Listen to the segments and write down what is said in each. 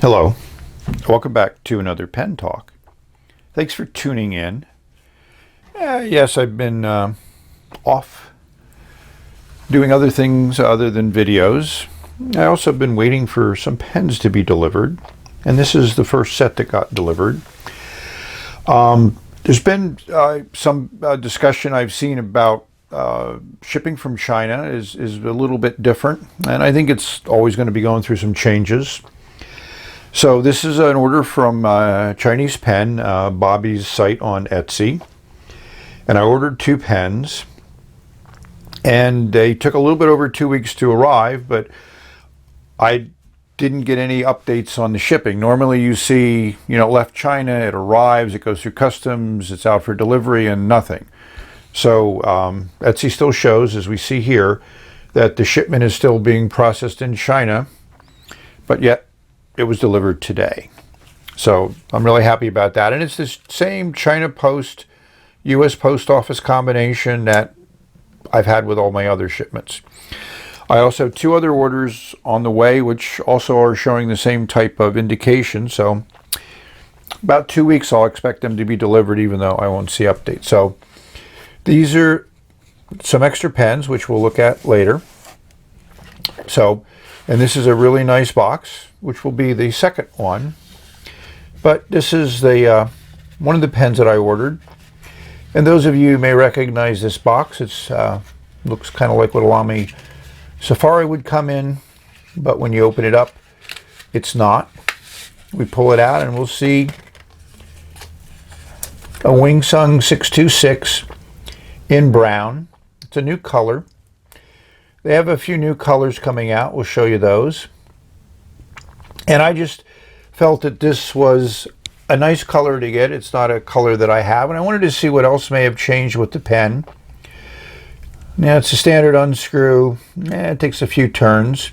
Hello, welcome back to another pen talk. Thanks for tuning in. Yes, I've been off doing other things other than videos. I also have been waiting for some pens to be delivered, and this is the first set that got delivered. There's been some discussion I've seen about shipping from China is a little bit different, and I think it's always going to be going through some changes. So this is an order from ChinesePen, Bobby's site on Etsy, and I ordered 2 pens, and they took a little bit over 2 weeks to arrive, but I didn't get any updates on the shipping. Normally you see, left China, it arrives, it goes through customs, it's out for delivery, and nothing. So Etsy still shows, as we see here, that the shipment is still being processed in China, but yet it was delivered today. So I'm really happy about that. And it's this same China Post, US Post Office combination that I've had with all my other shipments. I also have 2 other orders on the way, which also are showing the same type of indication. So about 2 weeks, I'll expect them to be delivered, even though I won't see updates. So these are some extra pens, which we'll look at later. And this is a really nice box, which will be the second one. But this is the one of the pens that I ordered. And those of you who may recognize this box, it's looks kind of like what a Lamy Safari would come in, but when you open it up, it's not. We pull it out and we'll see a WingSung 626 in brown. It's a new color. They have a few new colors coming out. We'll show you those. And I just felt that this was a nice color to get. It's not a color that I have. And I wanted to see what else may have changed with the pen. Now it's a standard unscrew. It takes a few turns.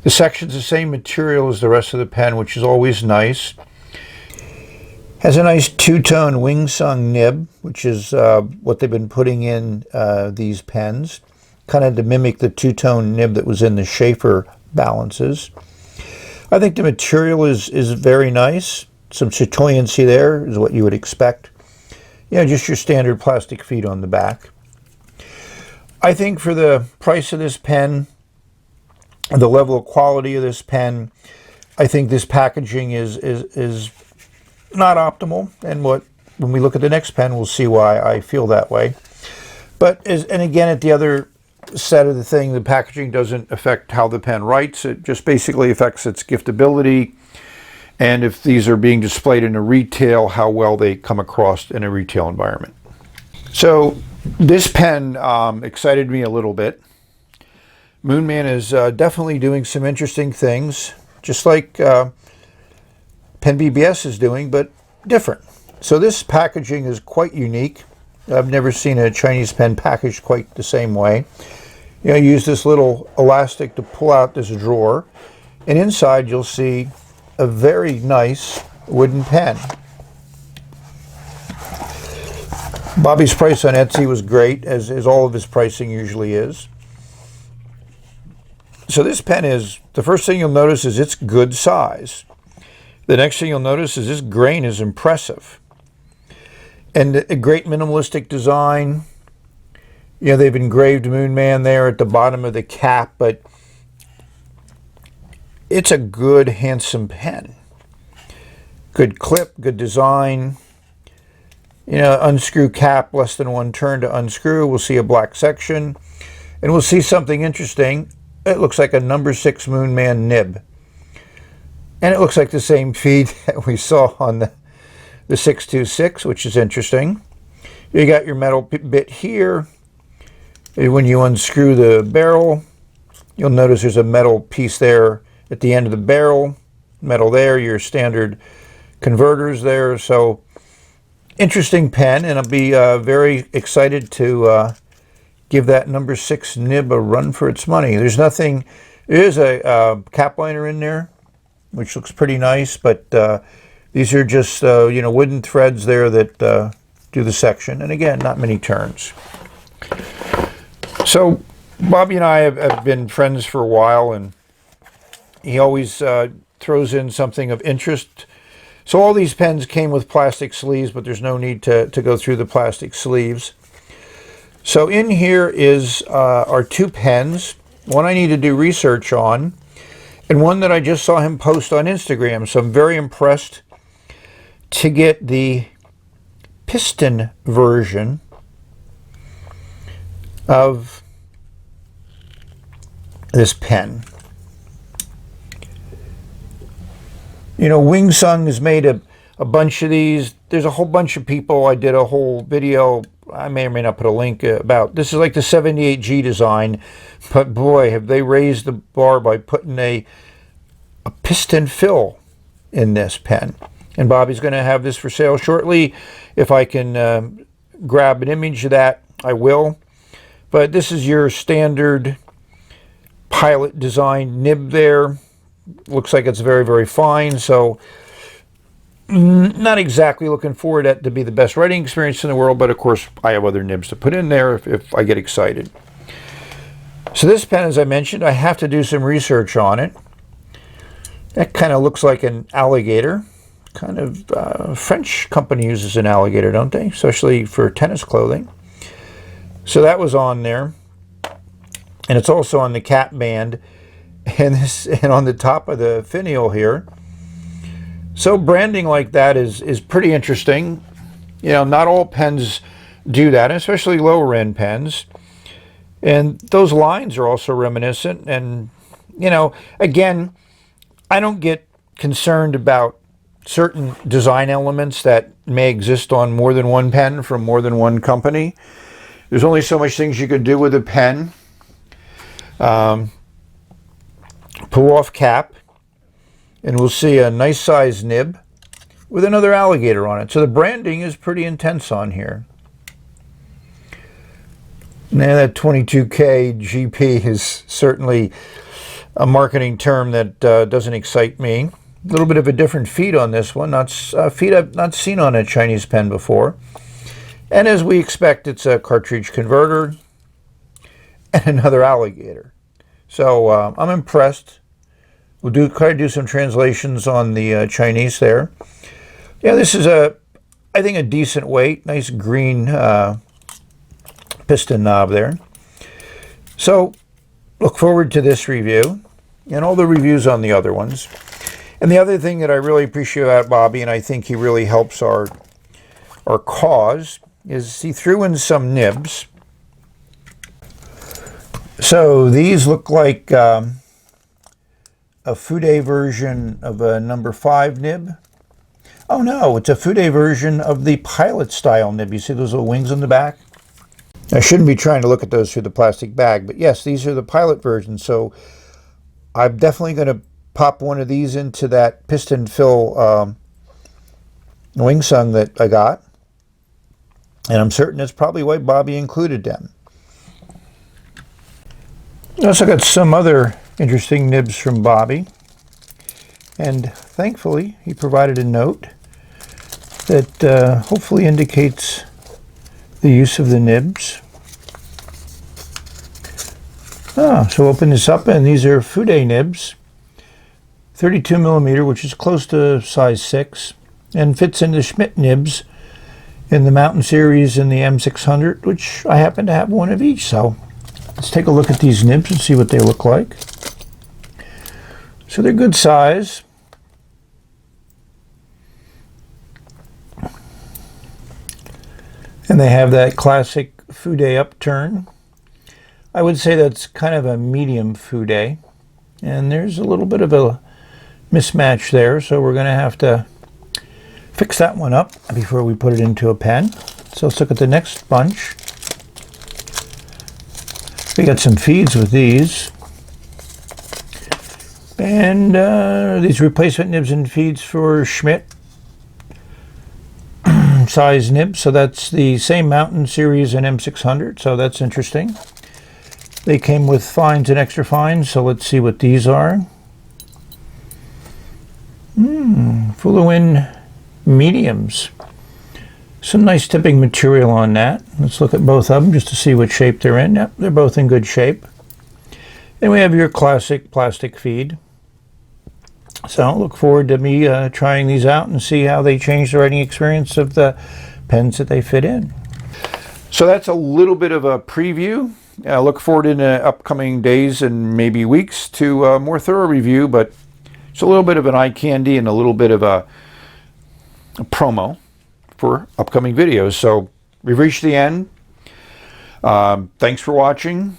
The section's the same material as the rest of the pen, which is always nice. Has a nice two-tone WingSung nib, which is what they've been putting in these pens, kind of to mimic the two-tone nib that was in the Schaefer balances. I think the material is very nice. Some chatoyancy there is what you would expect. Just your standard plastic feet on the back. I think for the price of this pen, the level of quality of this pen, I think this packaging is not optimal. And when we look at the next pen, we'll see why I feel that way. And again, at the other set of the thing, the packaging doesn't affect how the pen writes. It just basically affects its giftability, and if these are being displayed in a retail, how well they come across in a retail environment. So this pen excited me a little bit. Moonman is definitely doing some interesting things, just like Pen BBS is doing, but different. So this packaging is quite unique. I've never seen a Chinese pen packaged quite the same way. You use this little elastic to pull out this drawer, and inside you'll see a very nice wooden pen. Bobby's price on Etsy was great, as all of his pricing usually is. So this pen is, the first thing you'll notice is it's good size. The next thing you'll notice is this grain is impressive. And a great minimalistic design. They've engraved Moonman there at the bottom of the cap, but it's a good, handsome pen. Good clip, good design. Unscrew cap, less than 1 turn to unscrew. We'll see a black section. And we'll see something interesting. It looks like a number 6 Moonman nib. And it looks like the same feed that we saw on the 626, which is interesting. You got your metal bit here. When you unscrew the barrel, you'll notice there's a metal piece there at the end of the barrel. Metal there, your standard converters there. So interesting pen, and I'll be very excited to give that number 6 nib a run for its money. There is a cap liner in there, which looks pretty nice, but these are just wooden threads there that do the section, and again, not many turns. So Bobby and I have been friends for a while, and he always throws in something of interest. So all these pens came with plastic sleeves, but there's no need to go through the plastic sleeves. So in here is our two pens, one I need to do research on, and one that I just saw him post on Instagram. So I'm very impressed to get the piston version of this pen. You know, WingSung has made a bunch of these. There's a whole bunch of people. I did a whole video, I may or may not put a link about. This is like the 78G design, but boy, have they raised the bar by putting a piston fill in this pen. And Bobby's going to have this for sale shortly. If I can grab an image of that, I will. But this is your standard pilot design nib there. Looks like it's very, very fine. So not exactly looking forward to be the best writing experience in the world, but of course I have other nibs to put in there if I get excited. So this pen, as I mentioned, I have to do some research on it. That kind of looks like an alligator. Kind of French company uses an alligator, don't they? Especially for tennis clothing. So that was on there. And it's also on the cap band. And on the top of the finial here. So branding like that is pretty interesting. You know, not all pens do that, especially lower end pens. And those lines are also reminiscent. And, you know, again, I don't get concerned about certain design elements that may exist on more than one pen from more than one company. There's only so much things you can do with a pen. Pull off cap, and we'll see a nice size nib with another alligator on it. So the branding is pretty intense on here. Now that 22K GP is certainly a marketing term that doesn't excite me. A little bit of a different feed on this one, feed I've not seen on a Chinese pen before. And as we expect, it's a cartridge converter and another alligator. So I'm impressed. We'll try to do some translations on the Chinese there. Yeah, this is I think a decent weight. Nice green piston knob there. So look forward to this review and all the reviews on the other ones. And the other thing that I really appreciate about Bobby, and I think he really helps our cause, is he threw in some nibs. So these look like a Fude version of a number 5 nib. Oh no, it's a Fude version of the pilot style nib. You see those little wings on the back? I shouldn't be trying to look at those through the plastic bag, but yes, these are the pilot versions. So I'm definitely going to pop one of these into that piston fill WingSung that I got. And I'm certain that's probably why Bobby included them. I also got some other interesting nibs from Bobby, and thankfully he provided a note that hopefully indicates the use of the nibs. So open this up, and these are Fude nibs, 32 millimeter, which is close to size 6, and fits into Schmidt nibs in the Mountain series and the M600, which I happen to have one of each. So let's take a look at these nibs and see what they look like. So they're good size. And they have that classic Fude upturn. I would say that's kind of a medium Fude. And there's a little bit of a mismatch there, so we're going to have to fix that one up before we put it into a pen. So let's look at the next bunch. We got some feeds with these. And these replacement nibs and feeds for Schmidt size nibs. So that's the same Mountain series and M600. So that's interesting. They came with fines and extra fines. So let's see what these are. Full-of-wind mediums. Some nice tipping material on that. Let's look at both of them just to see what shape they're in. Yep, they're both in good shape. Then we have your classic plastic feed. So look forward to me trying these out and see how they change the writing experience of the pens that they fit in. So that's a little bit of a preview. I look forward in the upcoming days and maybe weeks to a more thorough review, but it's a little bit of an eye candy and a little bit of a promo for upcoming videos. So we've reached the end. Thanks for watching.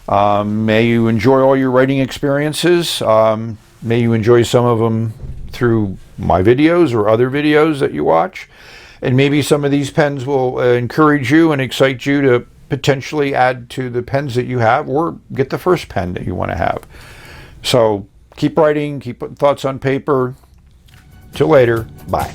May you enjoy all your writing experiences. May you enjoy some of them through my videos or other videos that you watch. And maybe some of these pens will encourage you and excite you to potentially add to the pens that you have, or get the first pen that you want to have. So keep writing, keep putting thoughts on paper. Till later. Bye.